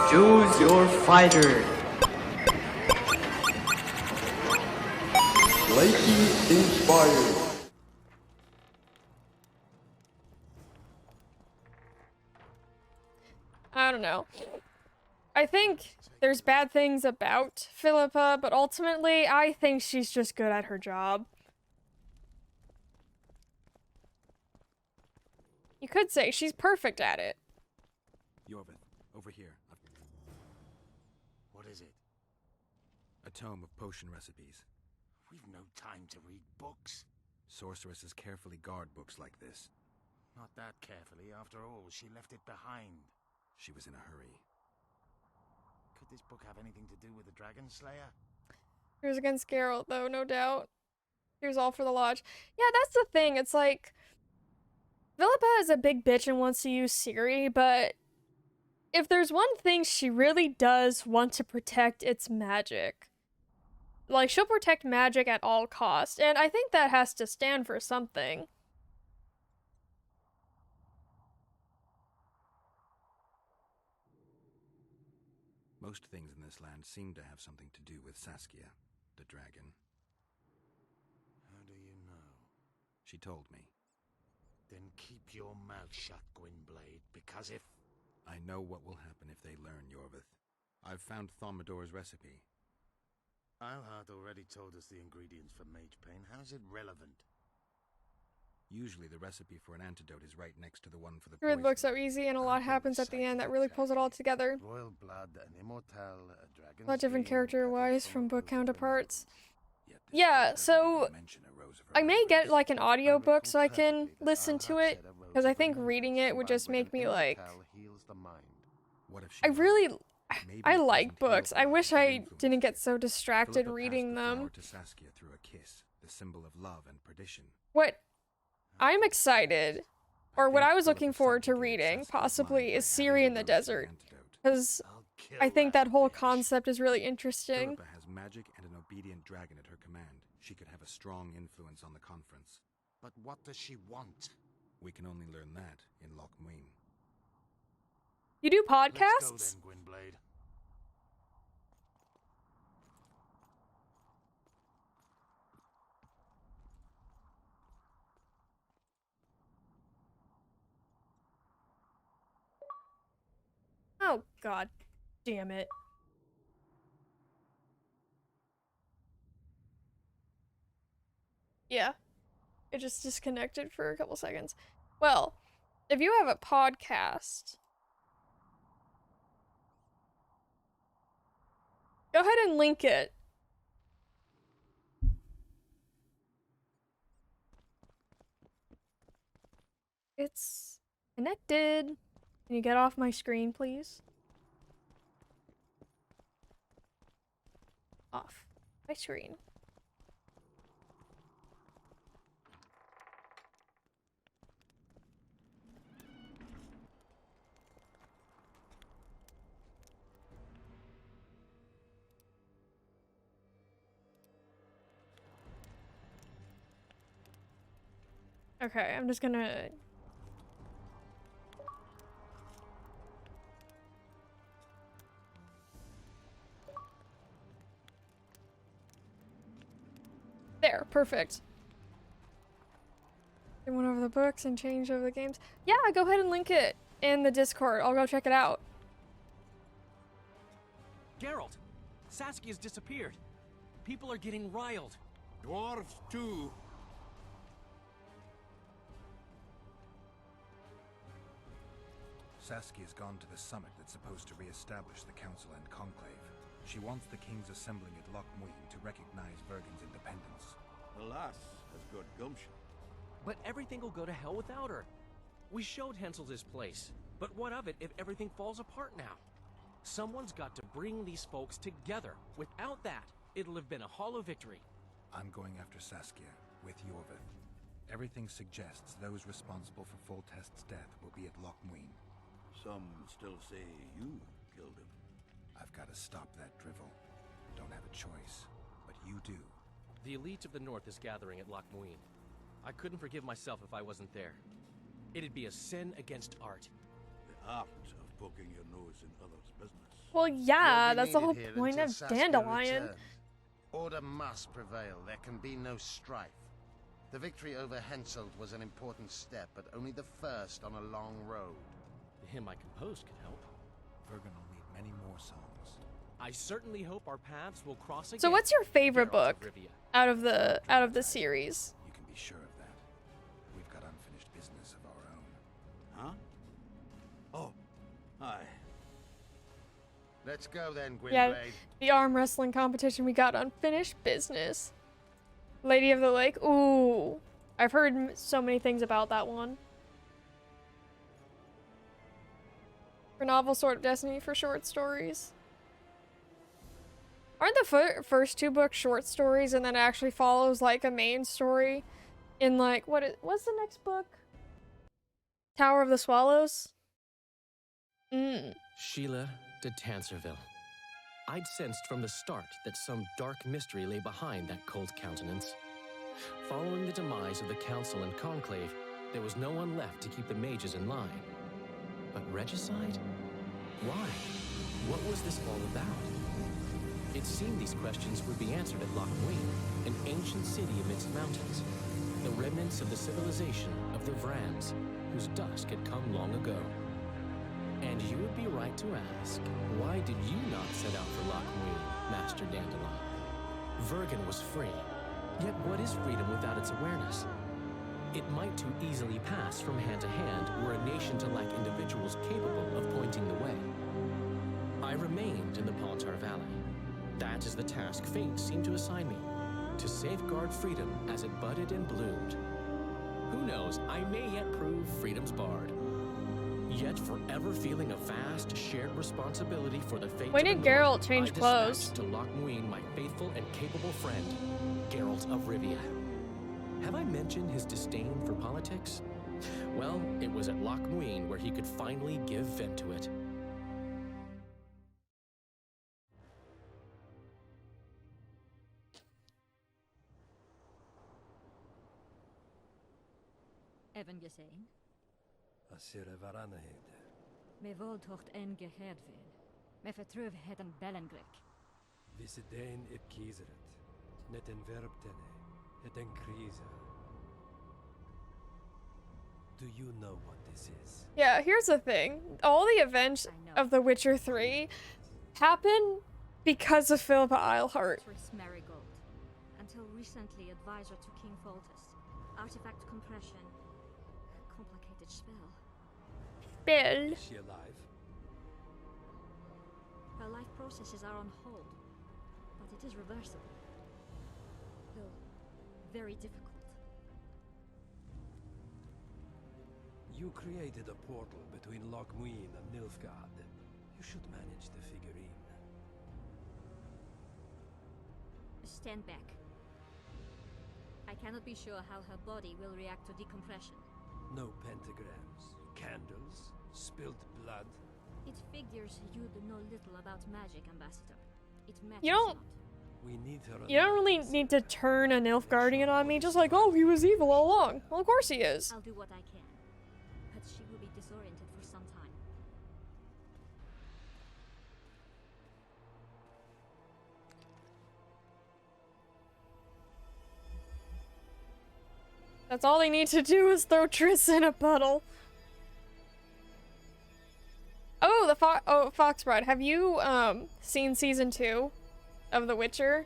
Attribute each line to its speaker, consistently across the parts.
Speaker 1: Choose your fighter. Slightly inspired.
Speaker 2: I don't know. I think there's bad things about Philippa, but ultimately, I think she's just good at her job. You could say she's perfect at it.
Speaker 3: Yorvith, over here.
Speaker 4: What is it?
Speaker 3: A tome of potion recipes.
Speaker 4: We've no time to read books.
Speaker 3: Sorceresses carefully guard books like this.
Speaker 4: Not that carefully. After all, she left it behind.
Speaker 3: She was in a hurry.
Speaker 4: Could this book have anything to do with the Dragon Slayer?
Speaker 2: Here's against Geralt, though, no doubt. Here's all for the lodge. Yeah, that's the thing. It's like, Philippa is a big bitch and wants to use Ciri, but if there's one thing she really does want to protect, it's magic. Like, she'll protect magic at all costs, and I think that has to stand for something.
Speaker 3: Most things in this land seem to have something to do with Saskia, the dragon.
Speaker 4: How do you know?
Speaker 3: She told me.
Speaker 4: Then keep your mouth shut, Gwynblade, because if...
Speaker 3: I know what will happen if they learn, Yorvith. I've found Thaumadour's recipe.
Speaker 4: Eilhart already told us the ingredients for mage pain. How's it relevant?
Speaker 3: Usually the recipe for an antidote is right next to the one for the
Speaker 2: The read
Speaker 3: poison.
Speaker 2: book's so easy, and a lot happens at the end that really pulls it all together.
Speaker 4: Royal blood, an immortal, a dragon.
Speaker 2: A lot different character-wise from book counterparts.
Speaker 3: Yet this
Speaker 2: Yeah,
Speaker 3: book doesn't
Speaker 2: so
Speaker 3: even mention a rose of
Speaker 2: I may get
Speaker 3: remembrance.
Speaker 2: like an audiobook so I can listen to it, because I think reading it would just make me like...
Speaker 3: What if she
Speaker 2: I
Speaker 3: lied?
Speaker 2: really...
Speaker 3: Maybe
Speaker 2: I
Speaker 3: it
Speaker 2: like
Speaker 3: doesn't heal
Speaker 2: books.
Speaker 3: from
Speaker 2: I
Speaker 3: the
Speaker 2: wish
Speaker 3: magic
Speaker 2: I
Speaker 3: influence.
Speaker 2: didn't get so distracted
Speaker 3: Philippa
Speaker 2: reading
Speaker 3: passed the flower
Speaker 2: them.
Speaker 3: to Saskia through a kiss, the symbol of love and perdition.
Speaker 2: What I'm excited, or what
Speaker 3: think
Speaker 2: I was
Speaker 3: Philippa
Speaker 2: looking forward to
Speaker 3: subjugated
Speaker 2: reading,
Speaker 3: Saskia's
Speaker 2: possibly,
Speaker 3: mind
Speaker 2: is
Speaker 3: by having
Speaker 2: Ciri
Speaker 3: the
Speaker 2: in the
Speaker 3: rose as
Speaker 2: desert.
Speaker 3: antidote.
Speaker 2: Because I think that whole concept is really interesting.
Speaker 3: Philippa has magic and an obedient dragon at her command. She could have a strong influence on the conference.
Speaker 4: But what does she want?
Speaker 3: We can only learn that in Loch Muin.
Speaker 2: You do
Speaker 4: Let's go
Speaker 2: podcasts?
Speaker 4: then, Gwynblade.
Speaker 2: Oh, god damn it. Yeah. It just disconnected for a couple seconds. Well, if you have a podcast, go ahead and link it. It's connected. Can you get off my screen, please? Off my screen. Okay, I'm just gonna... There, perfect. They went over the books and changed over the games. Yeah, go ahead and link it in the Discord. I'll go check it out.
Speaker 5: Geralt! Saskia's disappeared. People are getting riled.
Speaker 6: Dwarves, too.
Speaker 3: Saskia's gone to the summit that's supposed to re-establish the council and conclave. She wants the kings assembling at Loch Muin to recognize Bergen's independence.
Speaker 6: The lass has good gumption.
Speaker 5: But everything will go to hell without her. We showed Hansel this place. But what of it if everything falls apart now? Someone's got to bring these folks together. Without that, it'll have been a hollow victory.
Speaker 3: I'm going after Saskia, with Yorvith. Everything suggests those responsible for Foltest's death will be at Loch Muin.
Speaker 6: Some still say you killed him.
Speaker 3: I've got to stop that drivel. Don't have a choice, but you do.
Speaker 5: The elite of the North is gathering at Loch Muin. I couldn't forgive myself if I wasn't there. It'd be a sin against art.
Speaker 6: The art of poking your nose in others' business.
Speaker 2: Well, yeah,
Speaker 4: You'll be
Speaker 2: that's the whole
Speaker 4: needed here
Speaker 2: point
Speaker 4: until
Speaker 2: of
Speaker 4: Saskia
Speaker 2: Dandelion.
Speaker 4: returns. Order must prevail. There can be no strife. The victory over Henselt was an important step, but only the first on a long road.
Speaker 5: The hymn I composed could help.
Speaker 3: Vergen will need many more songs.
Speaker 5: I certainly hope our paths will cross again.
Speaker 2: So what's your favorite
Speaker 5: Geralt of
Speaker 2: book
Speaker 5: Rivia.
Speaker 2: out of the series?
Speaker 3: You can be sure of that. We've got unfinished business of our own.
Speaker 6: Huh? Oh, aye.
Speaker 4: Let's go then, Gwynblade.
Speaker 2: Yeah, the arm wrestling competition, we got unfinished business. Lady of the Lake. Ooh, I've heard so many things about that one. For novel, Sword of Destiny for short stories. Aren't the first two books short stories and then it actually follows like a main story in like, what's the next book? Tower of the Swallows?
Speaker 5: Sheila de Tanserville. I'd sensed from the start that some dark mystery lay behind that cold countenance. Following the demise of the Council and Conclave, there was no one left to keep the mages in line. But regicide? Why? What was this all about? It seemed these questions would be answered at Loch Muin, an ancient city amidst mountains, the remnants of the civilization of the Vrans, whose dusk had come long ago. And you would be right to ask, why did you not set out for Loch Muin, Master Dandelion? Vergen was free, yet what is freedom without its awareness? It might too easily pass from hand to hand were a nation to lack individuals capable of pointing the way. I remained in the Pontar Valley. That is the task fate seemed to assign me, to safeguard freedom as it budded and bloomed. Who knows, I may yet prove freedom's bard. Yet forever feeling a vast, shared responsibility for the fate
Speaker 2: When
Speaker 5: of
Speaker 2: did
Speaker 5: the North,
Speaker 2: Geralt change
Speaker 5: I
Speaker 2: clothes?
Speaker 5: dispatched to Loch Muin my faithful and capable friend, Geralt of Rivia. Have I mentioned his disdain for politics? Well, it was at Loch Muin where he could finally give vent to it.
Speaker 7: Even gesehen?
Speaker 6: Asire varanahede.
Speaker 7: Me voltocht en geheerd veel. Me vertrouw het een bellengrek.
Speaker 6: Visse dein ip kiezeret. Net en verbtene. Het en krize. Do you know what this is?
Speaker 2: Yeah, here's the thing. All the events of The Witcher 3 happen because of Philippa Eilhart.
Speaker 7: Triss Marigold. Until recently advisor to King Foltest. Artifact compression. Complicated spell.
Speaker 2: Bill.
Speaker 6: Is she alive?
Speaker 7: Her life processes are on hold. But it is reversible. Though very difficult.
Speaker 6: You created a portal between Loch Muin and Nilfgaard. You should manage the figurine.
Speaker 7: Stand back. I cannot be sure how her body will react to decompression.
Speaker 6: No pentagrams, candles, spilt blood.
Speaker 7: It figures you do know little about magic, Ambassador. It matters
Speaker 2: You don't-
Speaker 7: not.
Speaker 6: We need her
Speaker 2: You don't
Speaker 6: alive,
Speaker 2: really
Speaker 6: Asire.
Speaker 2: need to turn a Nilfgaardian on me just like, oh, he was evil all along. Well, of course he is.
Speaker 7: I'll do what I can. But she will be disoriented for some time.
Speaker 2: That's all they need to do is throw Triss in a puddle. Oh, Fox Bride. Have you seen season 2 of The Witcher?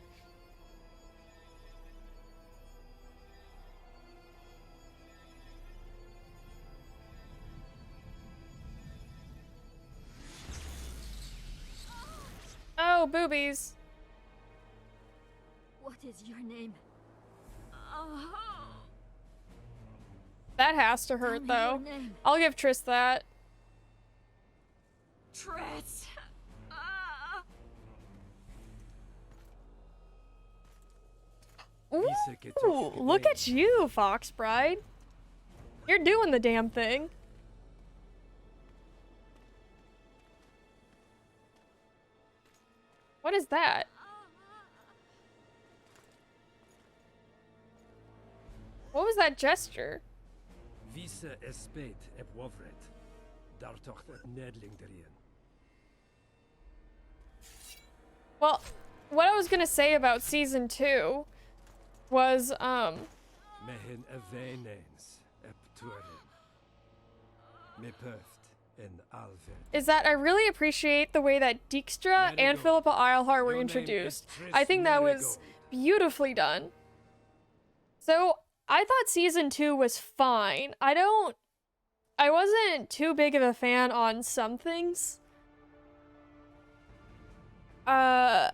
Speaker 2: Oh, boobies.
Speaker 7: What is your name? Oh,
Speaker 2: That has to
Speaker 7: tell
Speaker 2: hurt
Speaker 7: me
Speaker 2: though.
Speaker 7: your name.
Speaker 2: I'll give Triss that.
Speaker 7: Triss.
Speaker 2: Ooh, look at you, Fox Bride. You're doing the damn thing. What is that? What was that gesture?
Speaker 6: Visse espet ep wovret. Dartocht het nedling derien.
Speaker 2: Well, what I was gonna say about season 2 was,
Speaker 6: Mehen evenens eptuerim. Me perft in alve.
Speaker 2: is that I really appreciate the way that Dijkstra and Philippa Eilhart were
Speaker 6: Your name is
Speaker 2: introduced.
Speaker 6: Triss
Speaker 2: I think that was
Speaker 6: Merigold.
Speaker 2: beautifully done. So, I thought season 2 was fine. I wasn't too big of a fan on some things.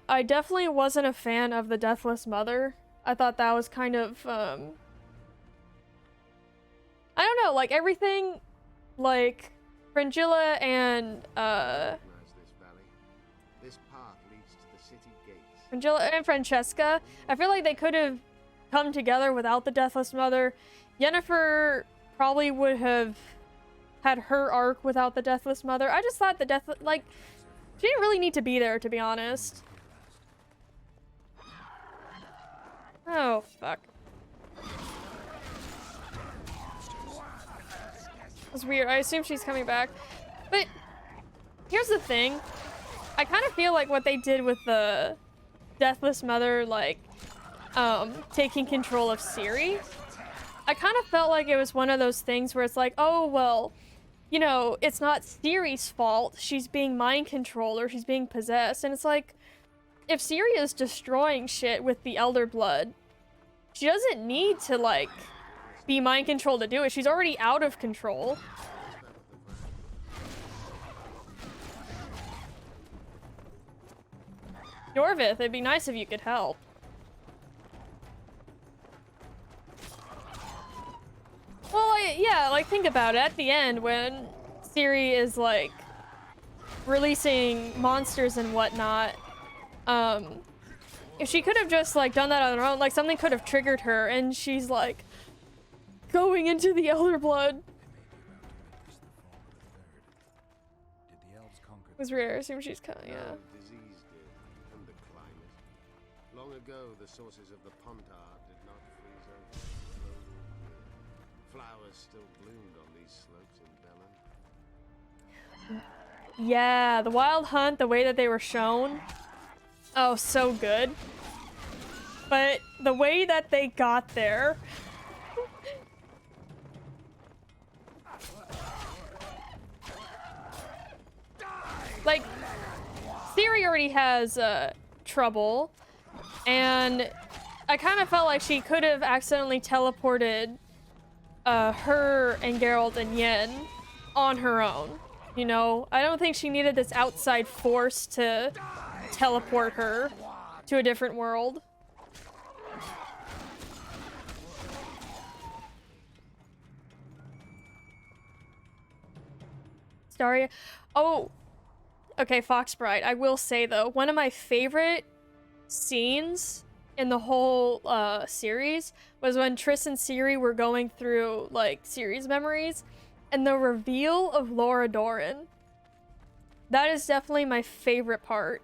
Speaker 2: I definitely wasn't a fan of the Deathless Mother. I thought that was kind of, I don't know, like everything, like, Fringilla and,
Speaker 4: Recognize this valley. This path leads to the city gates.
Speaker 2: Fringilla and Francesca, I feel like they could have come together without the Deathless Mother. Yennefer probably would have had her arc without the Deathless Mother. I just thought the like, she didn't really need to be there, to be honest. Oh, fuck. That's weird. I assume she's coming back. But here's the thing. I kind of feel like what they did with the Deathless Mother, like, taking control of Ciri, I kind of felt like it was one of those things where it's like, oh, well, you know, it's not Ciri's fault. She's being mind controlled or she's being possessed. And it's like, if Ciri is destroying shit with the Elder Blood, she doesn't need to, like, be mind controlled to do it. She's already out of control. Jorvith, it'd be nice if you could help. Well, yeah, like, think about it. At the end, when Ciri is, like, releasing monsters and whatnot, if she could have just, like, done that on her own, like, something could have triggered her, and she's, like, going into the Elder Blood. It was rare. I assume she's coming, yeah.
Speaker 4: No, disease did, and the climate. Long ago, the sources of the Pontard did not freeze over. Flowers still bloomed on these slopes in Velen.
Speaker 2: Yeah, the Wild Hunt, the way that they were shown. Oh, so good. But the way that they got there. Like, Ciri already has trouble, and I kind of felt like she could have accidentally teleported her and Geralt and Yen on her own. You know, I don't think she needed this outside force to teleport her to a different world. Staria. Oh, okay, Foxbride. I will say though, one of my favorite scenes in the whole series was when Triss and Ciri were going through like Ciri's memories, and the reveal of Laura Doran. That is definitely my favorite part.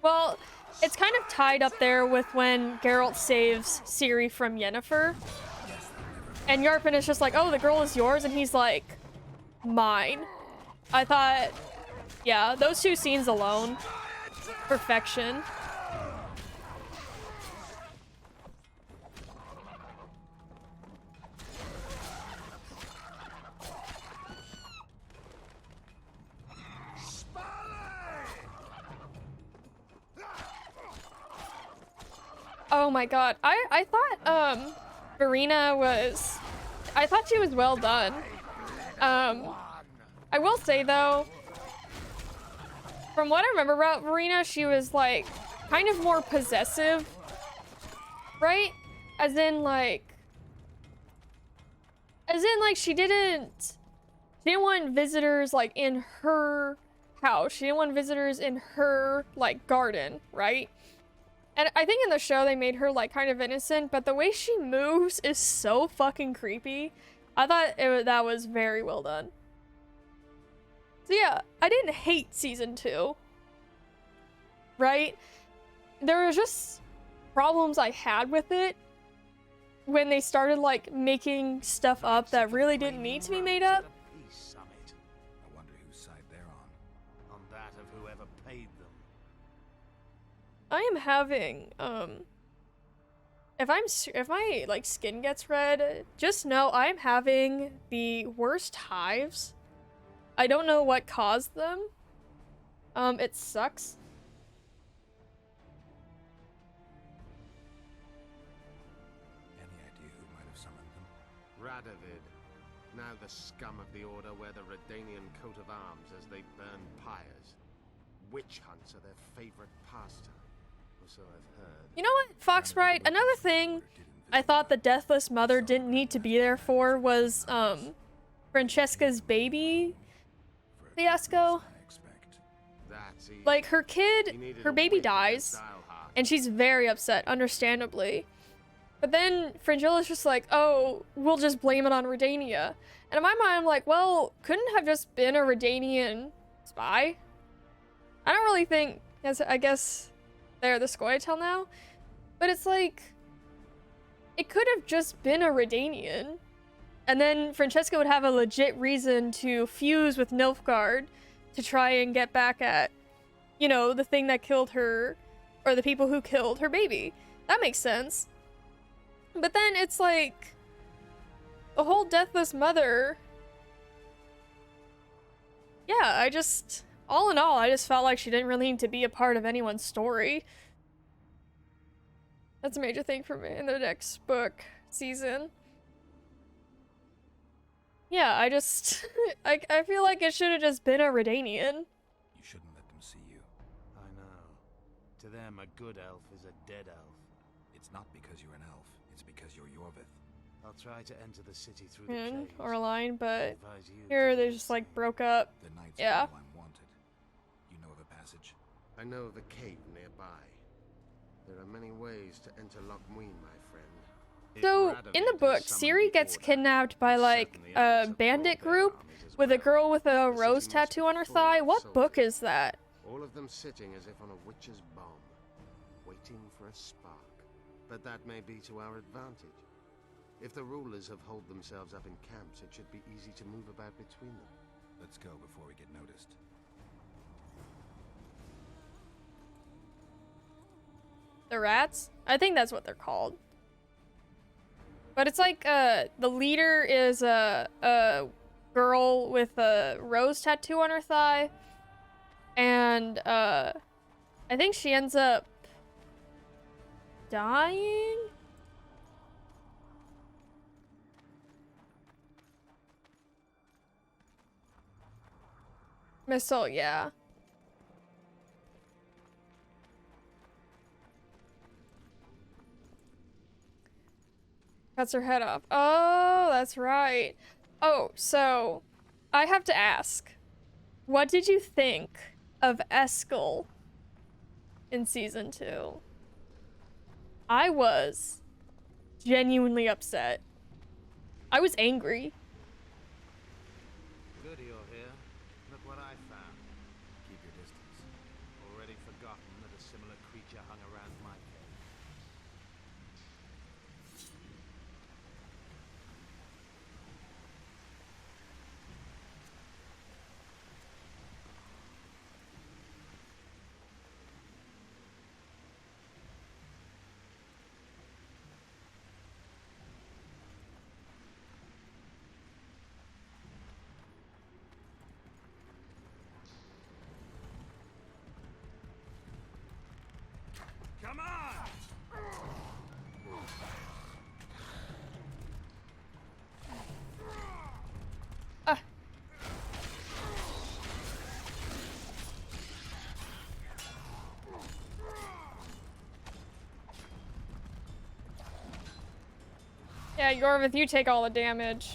Speaker 2: Well, it's kind of tied up there with when Geralt saves Ciri from Yennefer. And Yarpen is just like, oh, the girl is yours, and he's like, mine. I thought, yeah, those two scenes alone, perfection. Oh my god, I thought Verena was, I thought she was well done. I will say though, from what I remember about Verena, she was like kind of more possessive, right? As in like she didn't want visitors like in her house. She didn't want visitors in her like garden, right? And I think in the show they made her like kind of innocent, but the way she moves is so fucking creepy. I thought that was very well done. So yeah, I didn't hate season 2. Right? There was just problems I had with it when they started like making stuff up that really didn't need to be made up.
Speaker 3: I wonder whose side they're on.
Speaker 4: On that of whoever paid them.
Speaker 2: I am having, if my, like, skin gets red, just know I'm having the worst hives. I don't know what caused them. It sucks.
Speaker 3: Any idea who might have summoned them?
Speaker 4: Radovid. Now the scum of the Order wear the Redanian coat of arms as they burn pyres. Witch hunts are their favorite pastime. Or so I've heard.
Speaker 2: You know what, Foxbright? Another thing I thought the Deathless Mother didn't need to be there for was, Francesca's baby fiasco. Like, her baby dies, and she's very upset, understandably. But then Frangilla's just like, oh, we'll just blame it on Redania. And in my mind, I'm like, well, couldn't have just been a Redanian spy? I don't really think, I guess they're the Scoia'tael now, but it's like, it could have just been a Redanian. And then Francesca would have a legit reason to fuse with Nilfgaard to try and get back at, you know, the thing that killed her, or the people who killed her baby. That makes sense. But then it's like, the whole Deathless Mother, yeah, all in all, I just felt like she didn't really need to be a part of anyone's story. That's a major thing for me in the next book season. Yeah, I feel like it should have just been a Redanian.
Speaker 3: You shouldn't let them see you.
Speaker 4: I know. To them, a good elf is a dead elf.
Speaker 3: It's not because you're an elf. It's because you're Yorvith.
Speaker 4: I'll try to enter the city through the caves.
Speaker 2: Or a line, but
Speaker 4: Advise you
Speaker 2: here
Speaker 4: to
Speaker 2: they
Speaker 4: do
Speaker 2: just
Speaker 4: the
Speaker 2: like
Speaker 4: same.
Speaker 2: broke up.
Speaker 3: The knights
Speaker 2: Yeah.
Speaker 3: know I'm wanted. You know of a passage?
Speaker 4: I know of a cave nearby. There are many ways to enter Loch Muin, my friend. If
Speaker 2: So, in the
Speaker 4: Radovid
Speaker 2: book,
Speaker 4: has summoned
Speaker 2: Ciri
Speaker 4: the
Speaker 2: gets
Speaker 4: Order,
Speaker 2: kidnapped by, like,
Speaker 4: certainly
Speaker 2: a
Speaker 4: others have
Speaker 2: bandit
Speaker 4: brought their
Speaker 2: group
Speaker 4: armies as
Speaker 2: with a
Speaker 4: well.
Speaker 2: girl with a
Speaker 4: The city
Speaker 2: rose
Speaker 4: must
Speaker 2: tattoo
Speaker 4: be
Speaker 2: on her
Speaker 4: full
Speaker 2: thigh.
Speaker 4: of
Speaker 2: What book
Speaker 4: soldiers.
Speaker 2: is that?
Speaker 4: All of them sitting as if on a witch's bomb, waiting for a spark. But that may be to our advantage. If the rulers have holed themselves up in camps, it should be easy to move about between them.
Speaker 3: Let's go before we get noticed.
Speaker 2: The rats? I think that's what they're called. But it's like, the leader is a girl with a rose tattoo on her thigh. And, I think she ends up dying? Missile, yeah. Cuts her head off. Oh, that's right. Oh, so I have to ask, what did you think of Eskel in season 2? I was genuinely upset. I was angry.
Speaker 4: Good you're here. Look what I found.
Speaker 3: Keep your distance.
Speaker 4: Already forgotten that a similar creature hung around my cave.
Speaker 5: Come on!
Speaker 2: Yeah, Yorvith, you take all the damage.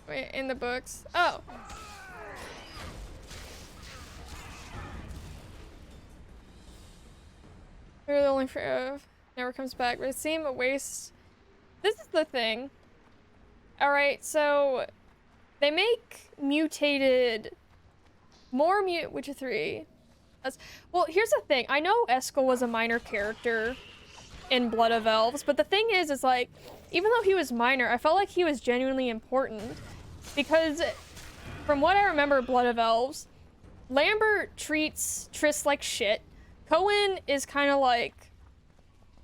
Speaker 2: Wait, in the books. Oh. They're the only never comes back, but it seemed a waste. This is the thing. Alright, so they make mutated Witcher 3. Well, here's the thing. I know Eskel was a minor character in Blood of Elves, but the thing is like, even though he was minor, I felt like he was genuinely important because from what I remember, Blood of Elves, Lambert treats Triss like shit. Cohen is kind of like,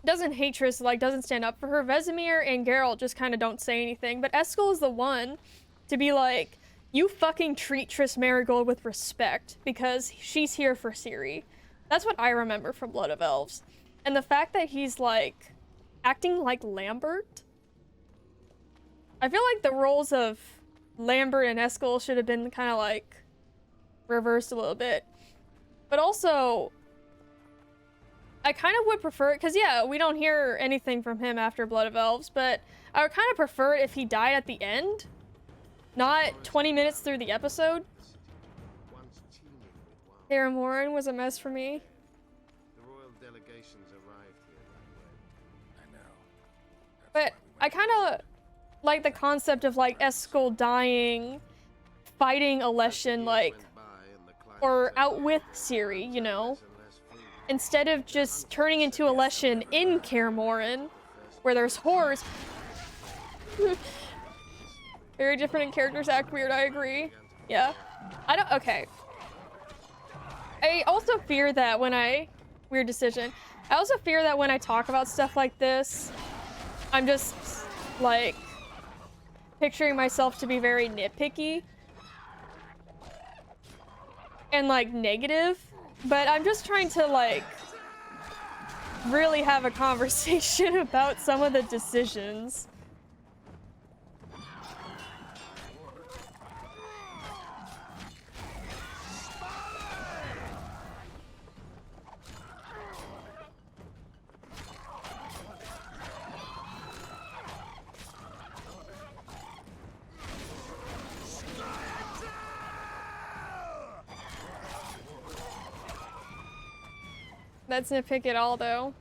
Speaker 2: doesn't hate Triss, like doesn't stand up for her. Vesemir and Geralt just kind of don't say anything. But Eskel is the one to be like, you fucking treat Triss Merigold with respect because she's here for Ciri. That's what I remember from Blood of Elves. And the fact that he's like acting like Lambert, I feel like the roles of Lambert and Eskel should have been kind of like reversed a little bit. But also, I kind of would prefer it, because yeah, we don't hear anything from him after Blood of Elves, but I would kind of prefer it if he died at the end, not 20 minutes through the episode. Kaer Morhen was a mess for me.
Speaker 4: The royal delegations arrived here that way.
Speaker 3: I know.
Speaker 2: But I kind of like the concept of like Eskel dying, fighting Aleshin, like, or out with Ciri, you know? Instead of just turning into Aleshin in Kaer Morhen, where there's whores. Very different, and characters act weird, I agree. Yeah. Okay. I also fear that when weird decision. I also fear that when I talk about stuff like this, I'm just, like, picturing myself to be very nitpicky. And, like, negative. But I'm just trying to, like, really have a conversation about some of the decisions. That's nitpick at all, though.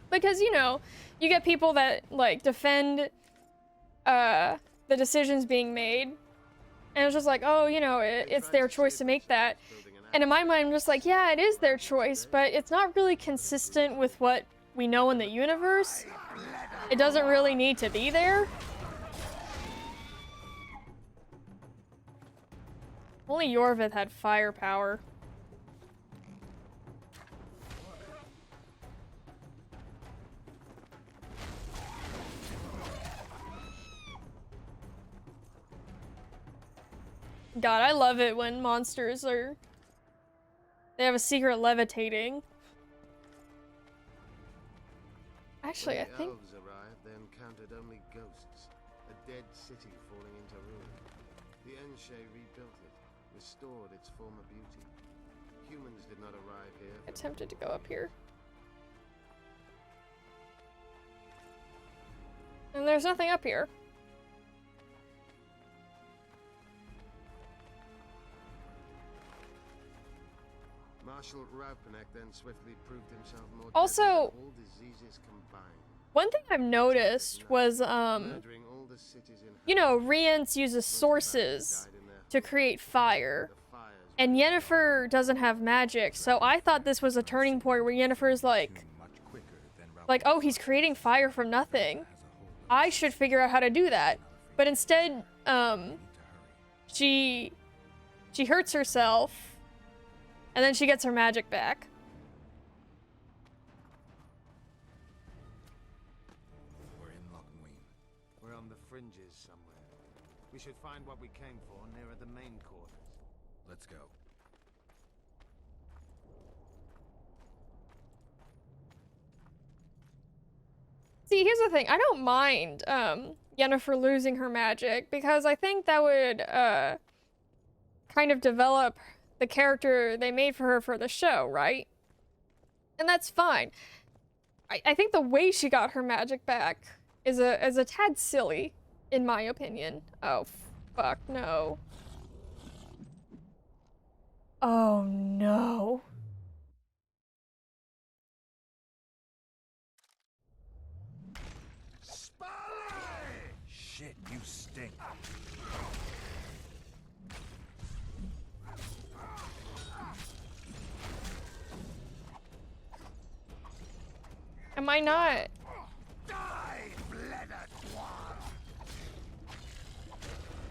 Speaker 2: Because, you know, you get people that, like, defend the decisions being made. And it's just like, oh, you know, it's their choice to make that. And in my mind, I'm just like, yeah, it is their choice, but it's not really consistent with what we know in the universe. It doesn't really need to be there. Only Yorvith had firepower. God, I love it when monsters are... They have a secret levitating. Actually, I think...
Speaker 4: When the elves arrived, they encountered only ghosts. A dead city falling into ruin. The Enshe rebuilt it, restored its former beauty. Humans did not arrive here.
Speaker 2: I attempted to go up here. And there's nothing up here.
Speaker 4: Marshal Raupenek then swiftly proved himself more
Speaker 2: Also,
Speaker 4: deadly than all diseases combined.
Speaker 2: One thing I've noticed was,
Speaker 4: Murdering all the city's
Speaker 2: you know, Rience uses sources to create fire. And Yennefer doesn't have magic, so I thought this was a turning point where Yennefer's like, oh, he's creating fire from nothing. I should figure out how to do that. But instead, she hurts herself, and then she gets her magic back.
Speaker 3: We're in Loch Muin.
Speaker 4: We're on the fringes somewhere. We should find what we came for nearer the main quarters.
Speaker 3: Let's go.
Speaker 2: See, here's the thing. I don't mind Yennefer losing her magic, because I think that would kind of develop the character they made for her for the show, right? And that's fine. I think the way she got her magic back is a tad silly, in my opinion. Oh, fuck, no. Oh, no.
Speaker 3: Shit, you stink.
Speaker 2: Am I not?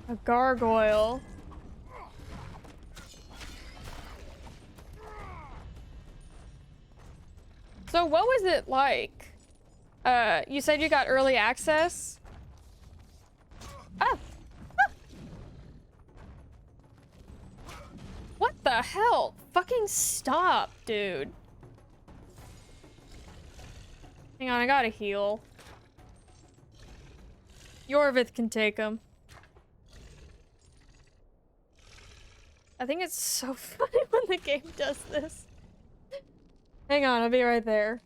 Speaker 2: A gargoyle. So what was it like? You said you got early access? Ah! Ah! What the hell? Fucking stop, dude. Hang on, I gotta heal. Yorvith can take him. I think it's so funny when the game does this. Hang on, I'll be right there.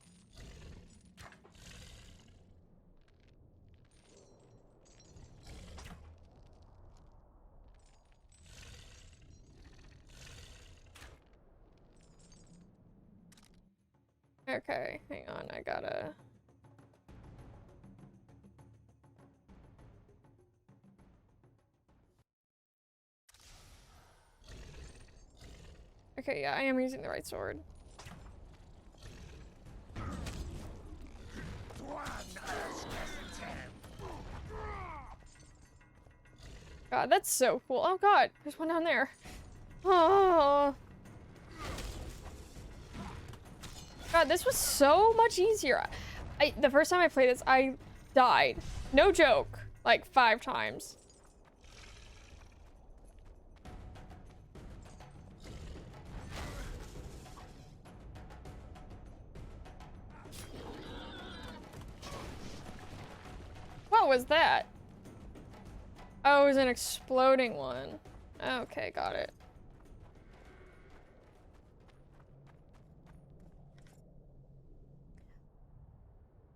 Speaker 2: Okay, hang on, I gotta... Okay, yeah, I am using the right sword. God, that's so cool. Oh god, there's one down there. Oh. God, this was so much easier. The first time I played this, I died. No joke. Like 5 times. What was that? Oh, it was an exploding one. Okay, got it.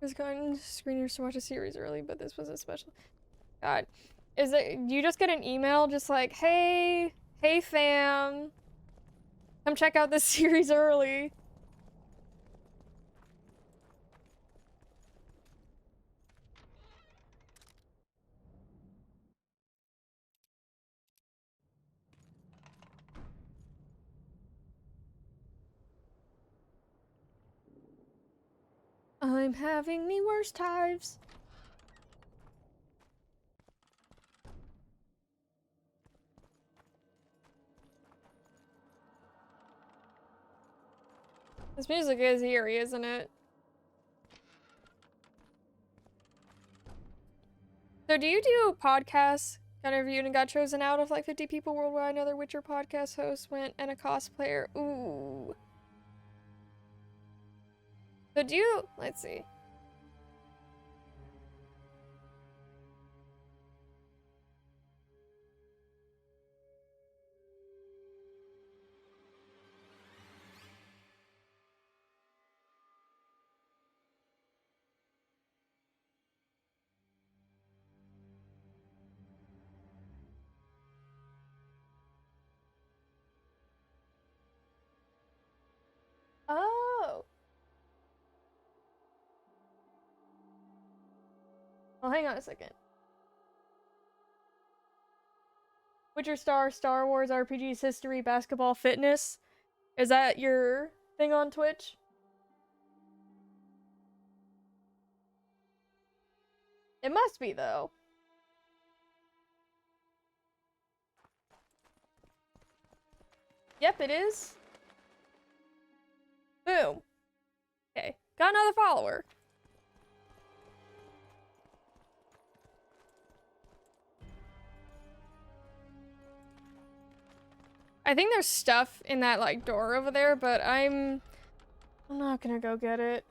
Speaker 2: I was going to screeners to watch a series early, but this was a special. God. Is it, you just get an email just like, hey fam, come check out this series early. I'm having the worst times. This music is eerie, isn't it? So do you do podcasts? Got interviewed and got chosen out of like 50 people worldwide. Another Witcher podcast host went and a cosplayer. Ooh. So do you, let's see. Oh. Well, hang on a second. Witcher Star Wars RPGs, history, basketball, fitness. Is that your thing on Twitch? It must be, though. Yep, it is. Boom. Okay, got another follower. I think there's stuff in that, like, door over there, but I'm not gonna go get it.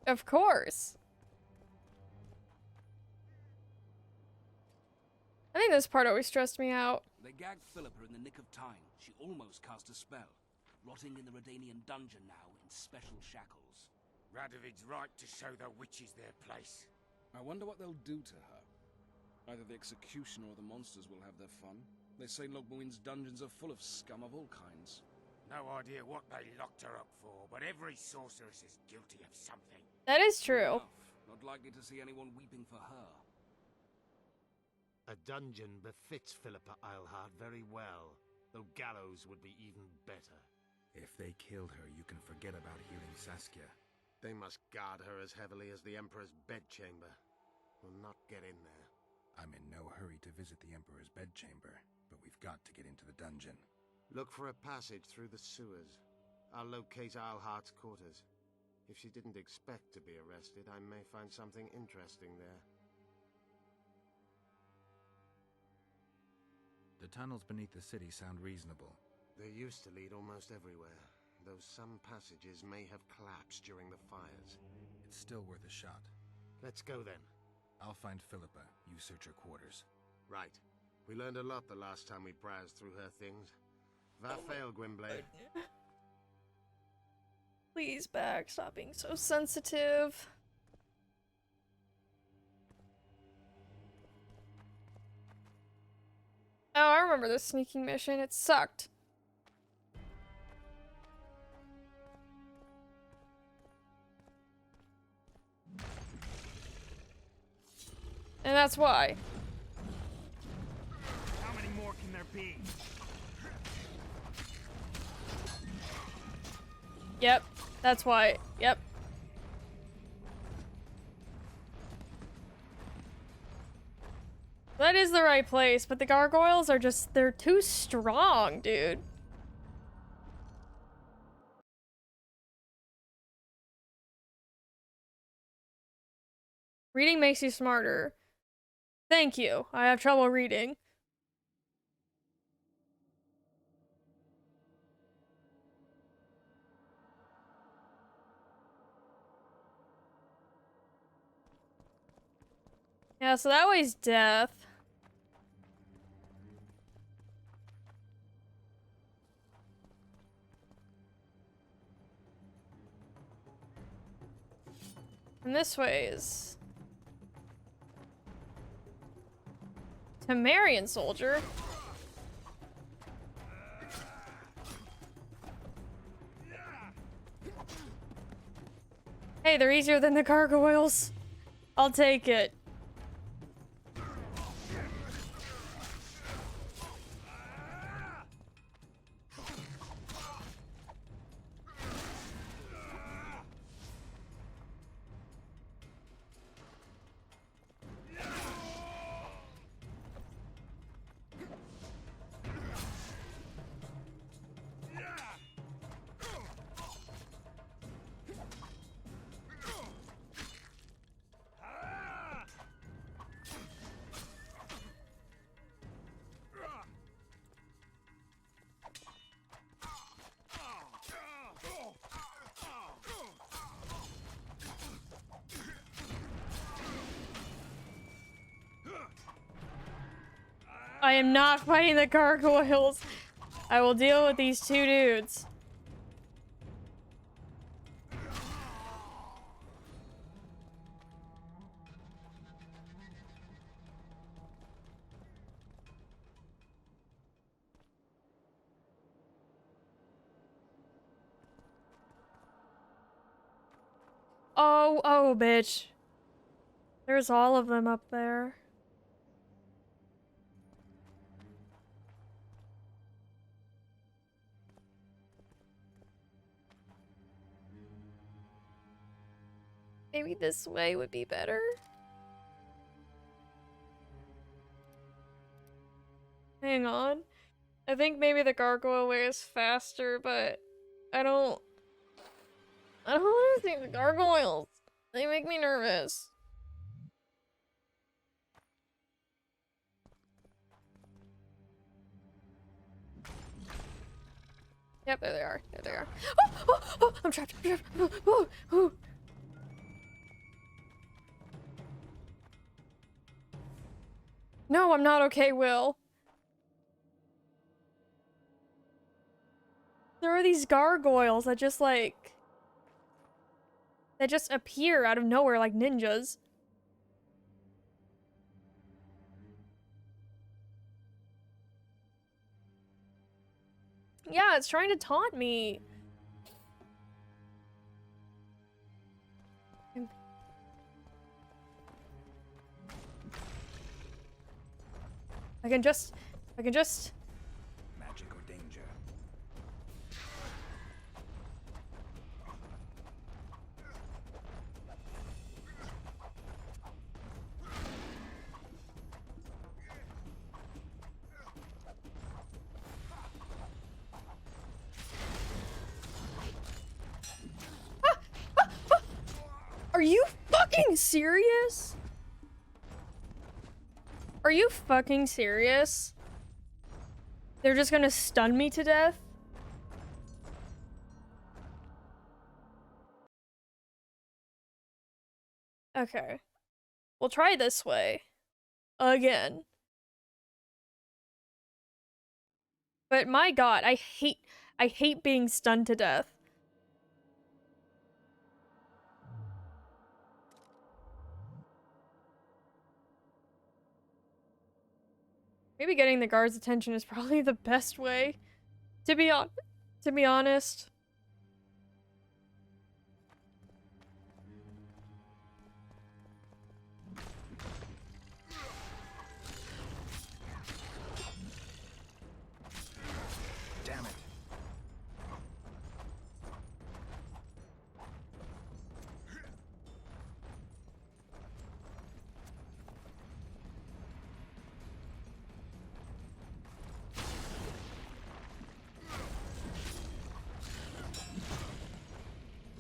Speaker 2: Of course. I think this part always stressed me out.
Speaker 8: They gagged Philippa in the nick of time. She almost cast a spell. Rotting in the Redanian dungeon now in special shackles.
Speaker 9: Radovid's right to show the witches their place.
Speaker 10: I wonder what they'll do to her. Either the executioner or the monsters will have their fun. They say Logmuin's dungeons are full of scum of all kinds.
Speaker 9: No idea what they locked her up for, but every sorceress is guilty of something.
Speaker 2: That is true.
Speaker 10: Not likely to see anyone weeping for her.
Speaker 4: A dungeon befits Philippa Eilhart very well, though gallows would be even better.
Speaker 3: If they killed her, you can forget about healing Saskia.
Speaker 4: They must guard her as heavily as the Emperor's bedchamber. We'll not get in there.
Speaker 3: I'm in no hurry to visit the Emperor's bedchamber, but we've got to get into the dungeon.
Speaker 4: Look for a passage through the sewers. I'll locate Alhart's quarters. If she didn't expect to be arrested, I may find something interesting there.
Speaker 3: The tunnels beneath the city sound reasonable.
Speaker 4: They used to lead almost everywhere, though some passages may have collapsed during the fires.
Speaker 3: It's still worth a shot.
Speaker 4: Let's go then.
Speaker 3: I'll find Philippa. You search her quarters.
Speaker 4: Right. We learned a lot the last time we browsed through her things. Va fail, Gwynblade.
Speaker 2: Please, back. Stop being so sensitive. Oh, I remember this sneaking mission. It sucked. And that's why.
Speaker 9: How many more can there be?
Speaker 2: Yep, that's why. Yep. That is the right place, but the gargoyles are just, they're too strong, dude. Reading makes you smarter. Thank you. I have trouble reading. Yeah, so that way's death. And this way is Temerian soldier. Hey, they're easier than the gargoyles. I'll take it. I am not fighting the gargoyles. I will deal with these two dudes. Oh, bitch. There's all of them up there. Maybe this way would be better. Hang on. I think maybe the gargoyle way is faster, but I don't want to see the gargoyles. They make me nervous. Yep, there they are. There they are. Oh, I'm trapped. I'm trapped. Oh. No, I'm not okay, Will. There are these gargoyles that just appear out of nowhere like ninjas. Yeah, it's trying to taunt me. I can just...
Speaker 3: Magic or danger?
Speaker 2: you fucking serious? Are you fucking serious? They're just gonna stun me to death? Okay. We'll try this way. Again. But my god, I hate being stunned to death. Maybe getting the guard's attention is probably the best way. To be honest.
Speaker 3: Damn it.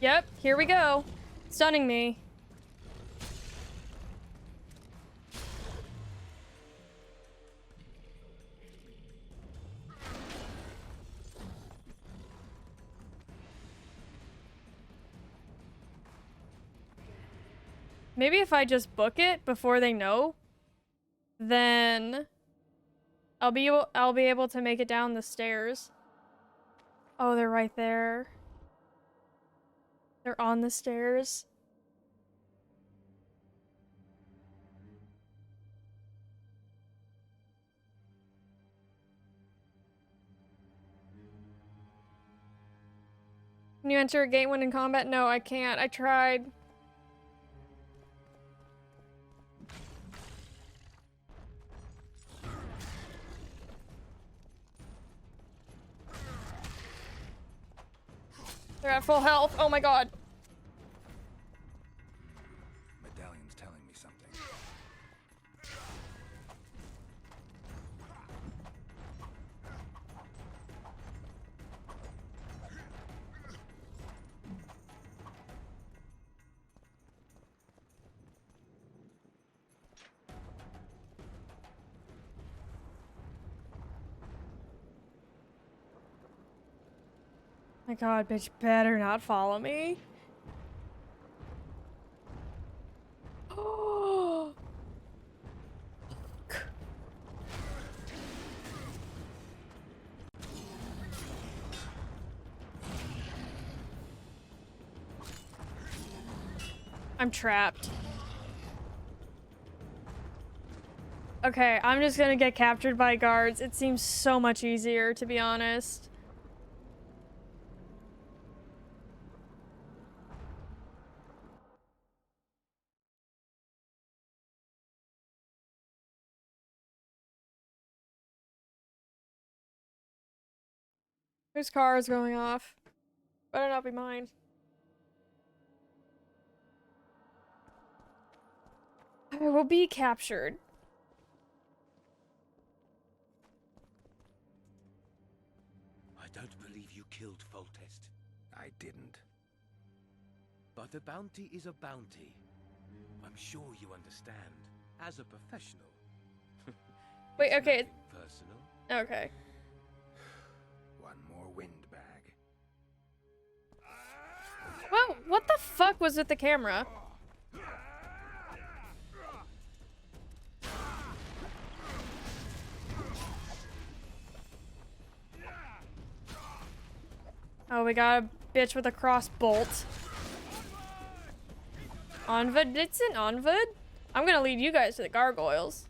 Speaker 2: Yep, here we go. Stunning me. Maybe if I just book it before they know, then I'll be able to make it down the stairs. Oh, they're right there. They're on the stairs. Can you enter a gate when in combat? No, I can't. I tried. They're at full health. Oh my god.
Speaker 3: Medallion's telling me something.
Speaker 2: My god, bitch better not follow me. Oh. I'm trapped. Okay, I'm just gonna get captured by guards. It seems so much easier, to be honest. Whose car is going off? Better not be mine. I will be captured.
Speaker 11: I don't believe you killed Foltest.
Speaker 3: I didn't.
Speaker 11: But a bounty is a bounty. I'm sure you understand. As a professional.
Speaker 2: Wait, okay.
Speaker 11: Nothing personal.
Speaker 2: Okay.
Speaker 3: One more windbag.
Speaker 2: Well, what the fuck was with the camera? Oh, we got a bitch with a cross bolt. Onvad? It's an Onvad? I'm gonna lead you guys to the gargoyles.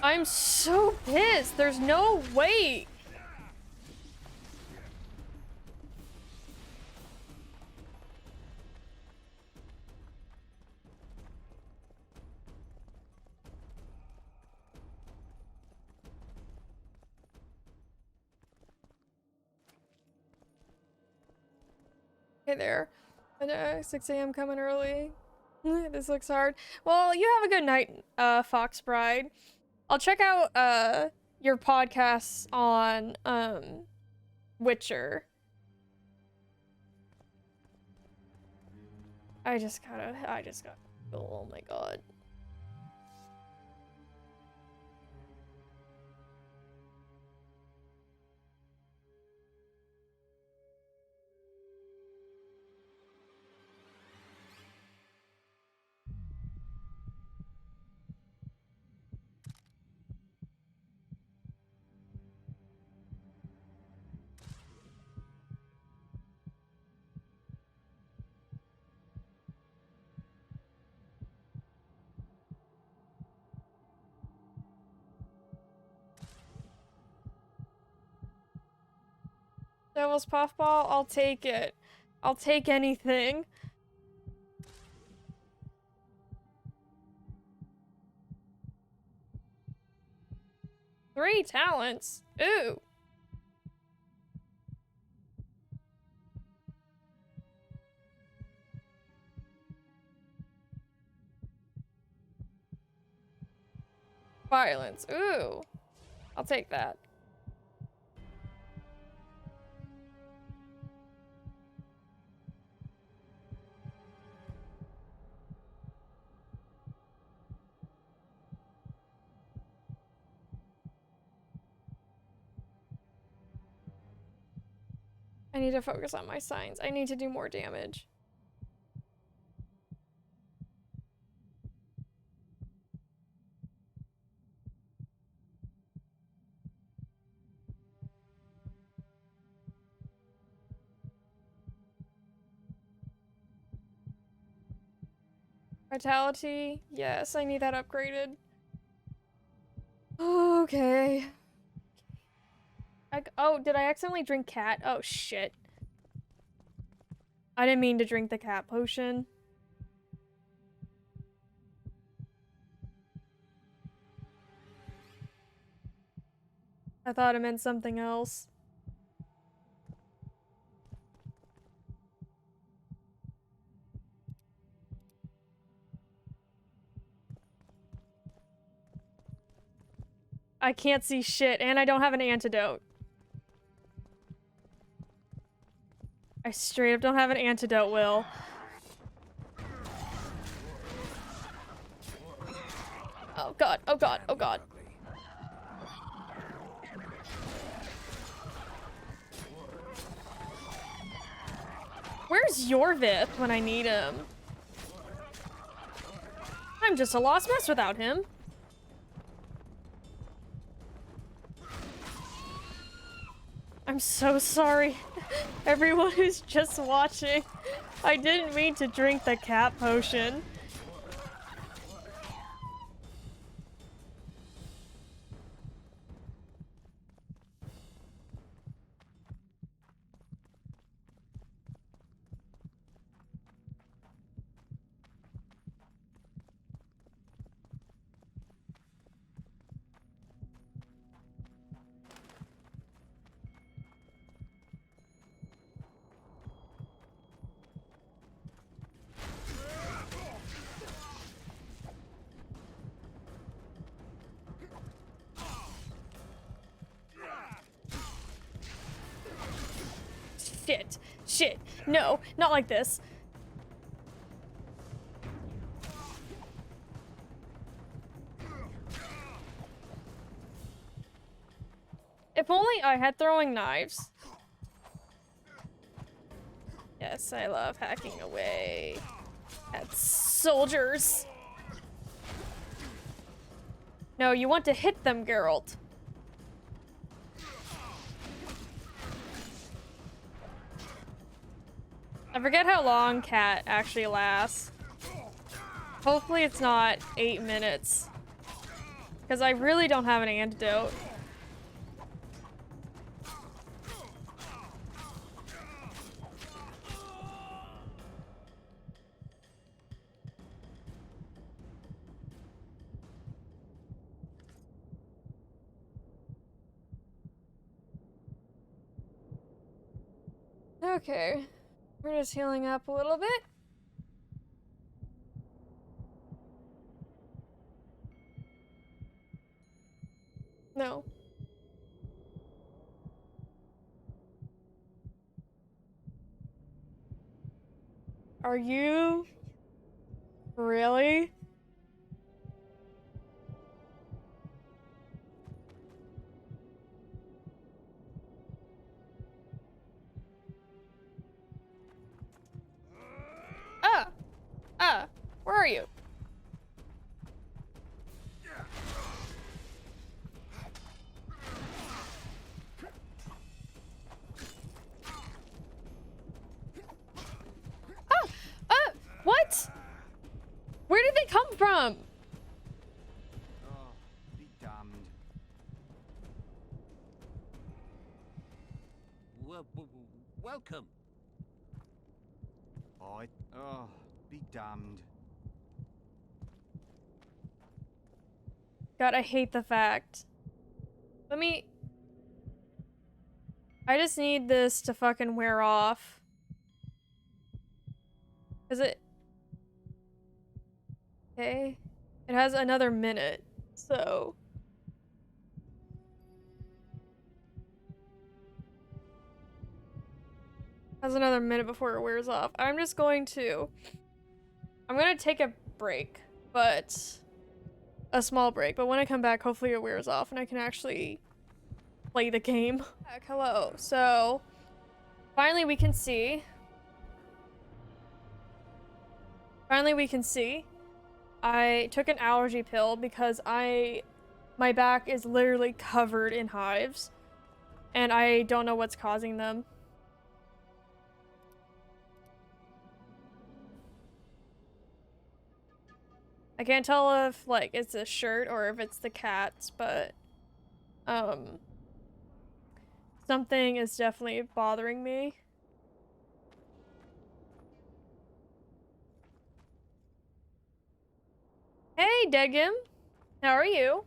Speaker 2: I'm so pissed. There's no way. Hey there. 6 a.m. coming early. This looks hard. Well, you have a good night, Fox Bride. I'll check out your podcasts on Witcher. I just gotta oh my god. Devil's Puffball, I'll take it. I'll take anything. Three talents? Ooh. Violence. Ooh. I'll take that. I need to focus on my signs. I need to do more damage. Vitality. Yes, I need that upgraded. Okay. Oh, did I accidentally drink cat? Oh, shit. I didn't mean to drink the cat potion. I thought it meant something else. I can't see shit, and I don't have an antidote. I straight up don't have an antidote, Will. Oh god, oh god, oh god. Where's Yorvith when I need him? I'm just a lost mess without him. I'm so sorry, everyone who's just watching. I didn't mean to drink the cat potion. Shit. Shit. No, not like this. If only I had throwing knives. Yes, I love hacking away at soldiers. No, you want to hit them, Geralt. I forget how long cat actually lasts. Hopefully it's not 8 minutes. Because I really don't have an antidote. Okay. We're just healing up a little bit. No. Are you? Really? Where are you? What? Where did they come from?
Speaker 12: Oh, be damned.
Speaker 11: Welcome.
Speaker 12: Oh, be damned.
Speaker 2: God, I hate the fact. I just need this to fucking wear off. Is it? Okay. It has another minute, so. Has another minute before it wears off. I'm gonna take a break, but a small break. But when I come back, hopefully it wears off and I can actually play the game. Hello. So, finally we can see. I took an allergy pill because my back is literally covered in hives, and I don't know what's causing them. I can't tell if, like, it's a shirt or if it's the cats, but, something is definitely bothering me. Hey, Degim! How are you?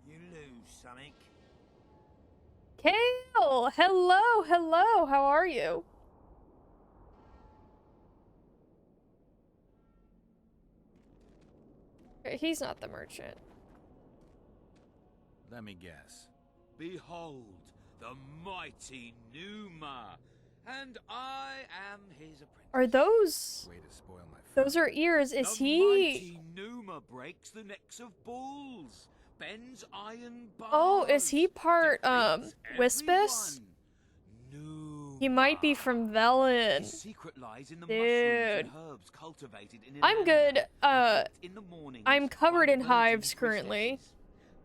Speaker 11: You lose, Sonic.
Speaker 2: Kale! Hello! How are you? Okay, he's not the merchant.
Speaker 11: Let me guess. Behold, the mighty Numa, and I am his apprentice.
Speaker 2: Are those...
Speaker 3: Way to spoil my fun.
Speaker 2: Those are ears. Is
Speaker 11: the
Speaker 2: he...
Speaker 11: mighty Numa breaks the necks of bulls, bends iron bars.
Speaker 2: Oh, is he part, Wispus?
Speaker 11: Numa.
Speaker 2: He might be from Velen.
Speaker 11: His secret lies in the
Speaker 2: Dude.
Speaker 11: mushrooms and herbs cultivated in
Speaker 2: I'm good.
Speaker 11: in the mornings,
Speaker 2: I'm covered in
Speaker 11: by
Speaker 2: hives
Speaker 11: virgin
Speaker 2: currently.
Speaker 11: priestesses.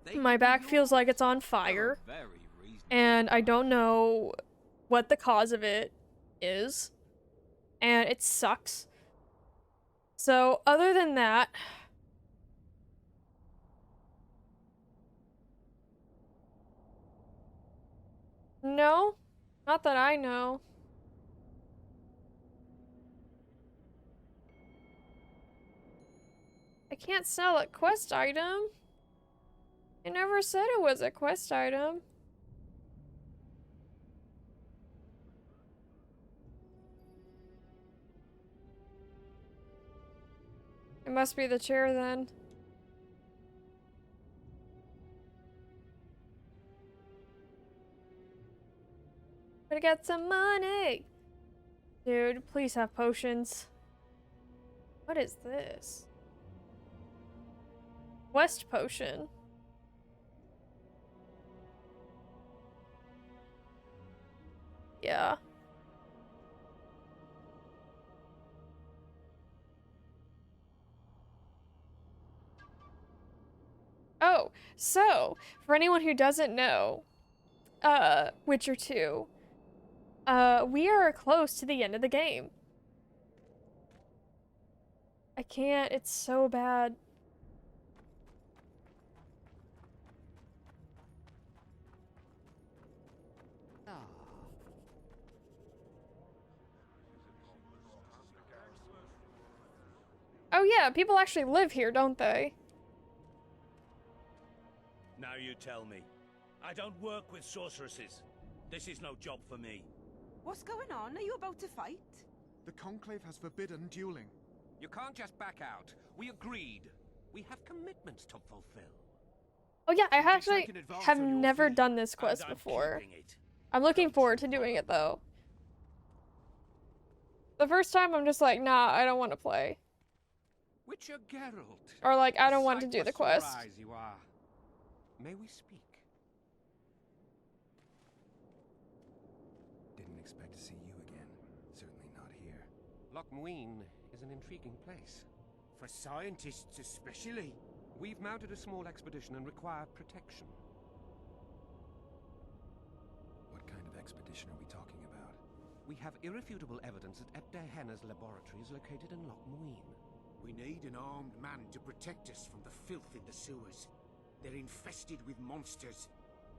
Speaker 11: They
Speaker 2: My
Speaker 11: can be
Speaker 2: back feels
Speaker 11: yours.
Speaker 2: like it's on
Speaker 11: You're
Speaker 2: fire,
Speaker 11: very reasonable.
Speaker 2: and I don't know what the cause of it is, and it sucks. So, other than that, no, not that I know. I can't sell a quest item. You never said it was a quest item. It must be the chair then. Gotta get some money! Dude, please have potions. What is this? Quest potion. Yeah. Oh, so, for anyone who doesn't know, Witcher 2, we are close to the end of the game. I can't, it's so bad. yeah, people actually live here, don't they?
Speaker 13: Now you tell me. I don't work with sorceresses. This is no job for me.
Speaker 14: What's going on? Are you about to fight?
Speaker 15: The Conclave has forbidden dueling.
Speaker 5: You can't just back out. We agreed. We have commitments to fulfill.
Speaker 2: Oh yeah, I actually have never done this quest before. I'm looking forward to doing it though. The first time I'm just like, nah, I don't want to play.
Speaker 5: Witcher Geralt.
Speaker 2: Or like, I don't want to do the quest.
Speaker 5: You are. May we speak?
Speaker 3: Didn't expect to see you again. Certainly not here.
Speaker 16: Lochmuin is an intriguing place.
Speaker 9: For scientists especially.
Speaker 16: We've mounted a small expedition and require protection.
Speaker 3: What kind of expedition are we talking about?
Speaker 16: We have irrefutable evidence that Epte Henna's laboratory is located in Lochmuin.
Speaker 9: We need an armed man to protect us from the filth in the sewers. They're infested with monsters.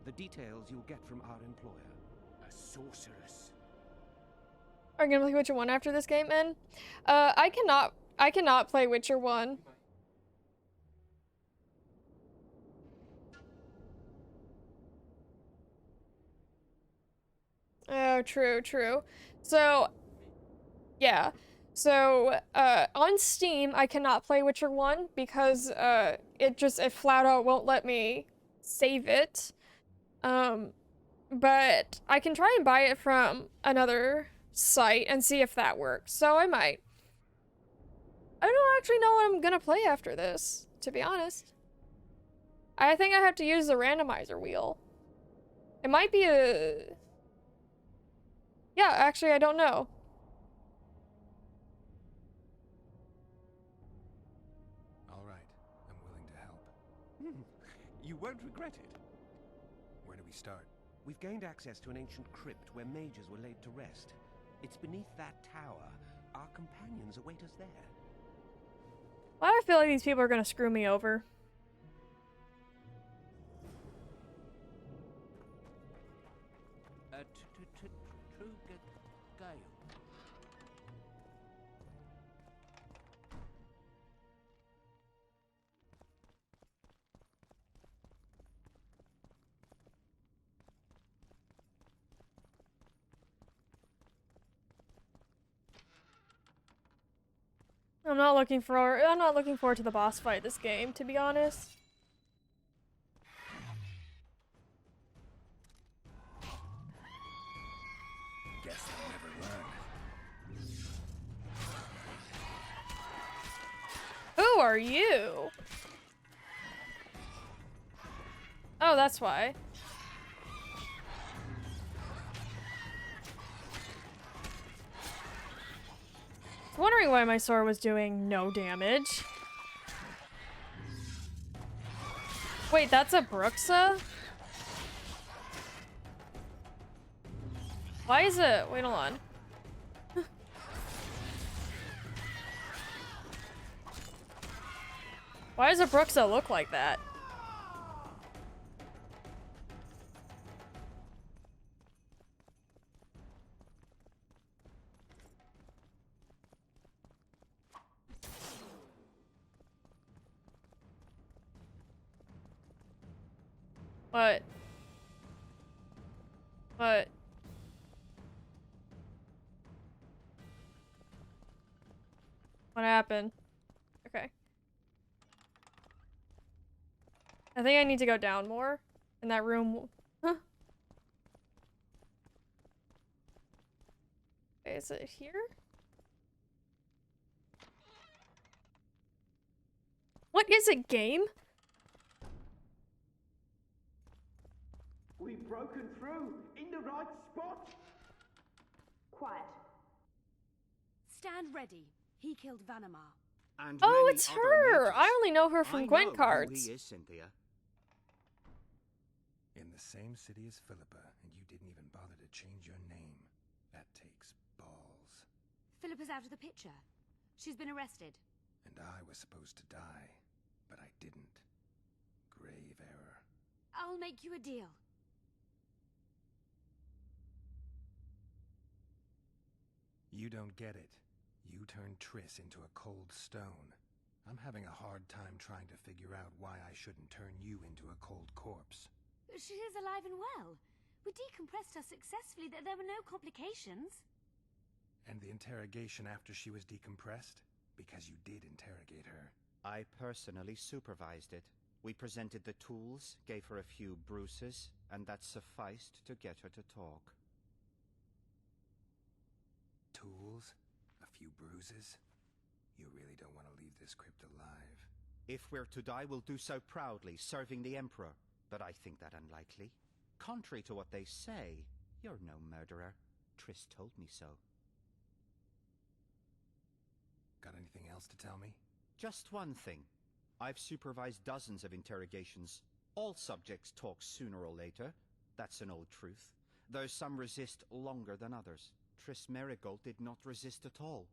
Speaker 16: The details you'll get from our employer.
Speaker 9: A sorceress.
Speaker 2: Are you gonna play Witcher 1 after this game, man? I cannot play Witcher 1. Oh, true. So, yeah. So, on Steam, I cannot play Witcher 1 because, it flat out won't let me save it. But I can try and buy it from another site and see if that works. So I might. I don't actually know what I'm gonna play after this, to be honest. I think I have to use the randomizer wheel. It might be a... Yeah, actually, I don't know.
Speaker 3: All right, I'm willing to help.
Speaker 16: You won't regret it.
Speaker 3: Where do we start?
Speaker 16: We've gained access to an ancient crypt where mages were laid to rest. It's beneath that tower. Our companions await us there.
Speaker 2: Why do I feel like these people are gonna screw me over? I'm not looking forward to the boss fight this game, to be honest.
Speaker 3: Guess I'll never learn.
Speaker 2: Who are you? Oh, that's why. Wondering why my sword was doing no damage. Wait, that's a Bruxa? Why is it? Wait, hold on. Why does a Bruxa look like that? What? What? What happened? Okay. I think I need to go down more in that room. Huh? Is it here? What is it, game?
Speaker 17: We've broken through in the right spot.
Speaker 18: Quiet.
Speaker 7: Stand ready. He killed Vanamar.
Speaker 12: And
Speaker 2: Oh,
Speaker 12: many
Speaker 2: it's
Speaker 12: other
Speaker 2: her!
Speaker 12: mages.
Speaker 2: I only know her from
Speaker 12: I
Speaker 2: Gwent
Speaker 12: know
Speaker 2: cards.
Speaker 12: Who he is, Cynthia.
Speaker 3: In the same city as Philippa, and you didn't even bother to change your name. That takes balls.
Speaker 7: Philippa's out of the picture. She's been arrested.
Speaker 3: And I was supposed to die, but I didn't. Grave error.
Speaker 7: I'll make you a deal.
Speaker 3: You don't get it. You turned Triss into a cold stone. I'm having a hard time trying to figure out why I shouldn't turn you into a cold corpse.
Speaker 7: She is alive and well. We decompressed her successfully. There were no complications.
Speaker 3: And the interrogation after she was decompressed? Because you did interrogate her.
Speaker 12: I personally supervised it. We presented the tools, gave her a few bruises, and that sufficed to get her to talk.
Speaker 3: Tools? A few bruises? You really don't want to leave this crypt alive.
Speaker 12: If we're to die, we'll do so proudly, serving the Emperor. But I think that unlikely. Contrary to what they say, you're no murderer. Triss told me so.
Speaker 3: Got anything else to tell me?
Speaker 12: Just one thing. I've supervised dozens of interrogations. All subjects talk sooner or later. That's an old truth. Though some resist longer than others. Triss Merigold did not resist at all.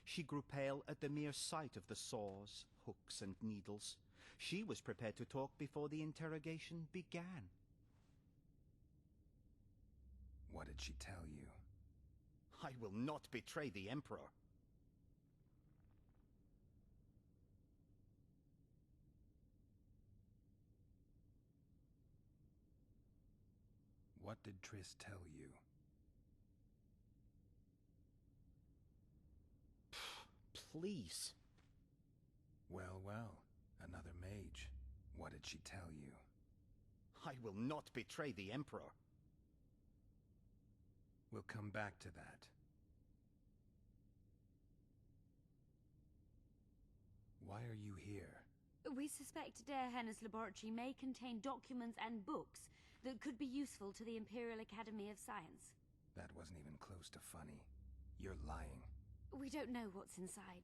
Speaker 12: She grew pale at the mere sight of the saws, hooks, and needles. She was prepared to talk before the interrogation began.
Speaker 3: What did she tell you?
Speaker 12: I will not betray the Emperor.
Speaker 3: What did Triss tell you?
Speaker 12: Please.
Speaker 3: Well, well. Another mage. What did she tell you?
Speaker 12: I will not betray the Emperor.
Speaker 3: We'll come back to that. Why are you here?
Speaker 7: We suspect Darehenna's laboratory may contain documents and books that could be useful to the Imperial Academy of Science.
Speaker 3: That wasn't even close to funny. You're lying.
Speaker 7: We don't know what's inside.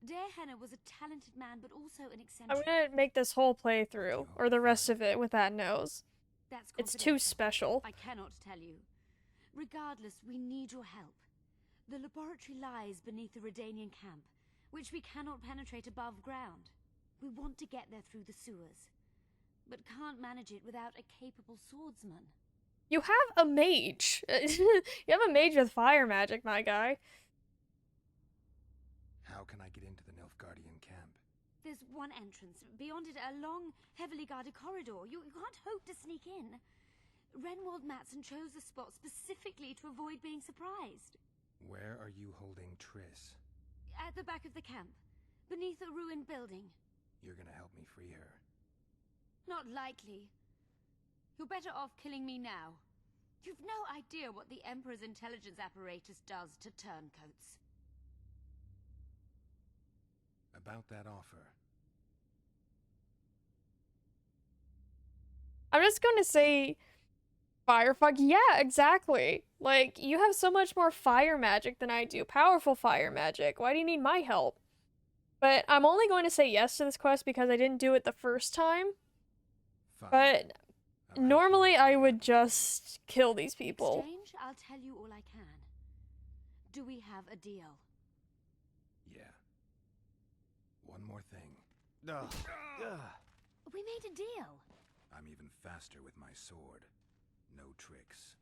Speaker 7: Darehenna was a talented man, but also an eccentric.
Speaker 2: I'm gonna make this whole playthrough, or the rest of it, with that nose.
Speaker 7: That's
Speaker 2: it's too special.
Speaker 7: I cannot tell you. Regardless, we need your help. The laboratory lies beneath the Redanian camp, which we cannot penetrate above ground. We want to get there through the sewers, but can't manage it without a capable swordsman.
Speaker 2: You have a mage. You have a mage with fire magic, my guy.
Speaker 3: How can I get into the Nilfgaardian camp?
Speaker 7: There's one entrance. Beyond it, a long, heavily guarded corridor. You can't hope to sneak in. Renwald Matson chose the spot specifically to avoid being surprised.
Speaker 3: Where are you holding Triss?
Speaker 7: At the back of the camp, beneath a ruined building.
Speaker 3: You're gonna help me free her.
Speaker 7: Not likely. You're better off killing me now. You've no idea what the Emperor's intelligence apparatus does to turncoats.
Speaker 3: About that offer.
Speaker 2: I'm just going to say, firefuck, yeah, exactly. Like, you have so much more fire magic than I do. Powerful fire magic. Why do you need my help? But I'm only going to say yes to this quest because I didn't do it the first time.
Speaker 3: Fine.
Speaker 2: But normally I would just kill these people.
Speaker 7: Exchange, I'll tell you all I can. Do we have a deal?
Speaker 3: Yeah. One more thing.
Speaker 7: We made a deal.
Speaker 3: I'm even faster with my sword. No tricks.